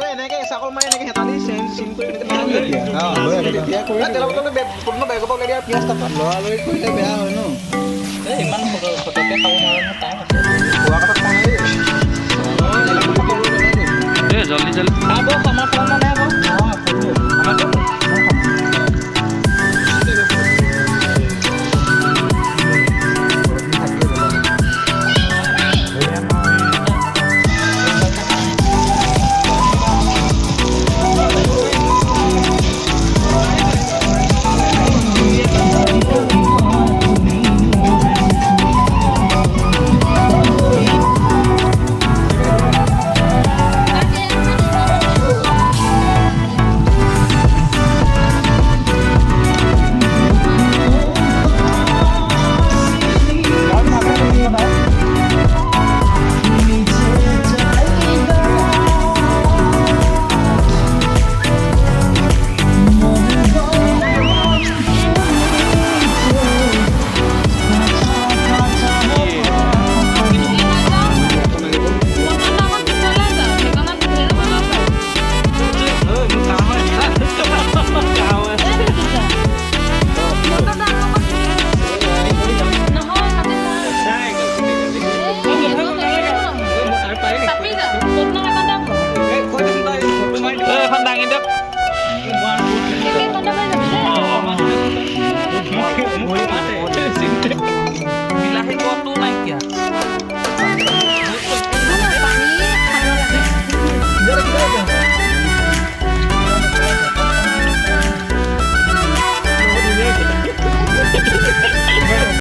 এনেকে চাকল মাৰি এনেকে হেতালি চিন কৰি বেগৰ পৰা উলিয়াই দিয়া পিঁয়াজ তাপা লৰালৰি কৰিলে বেয়া হয় ন ইমান ফটককে খাব নোৱাৰে নহয় টাইম আছে খোৱা কথা খোৱা নাই জল্দি জল্দি খাব আমাৰ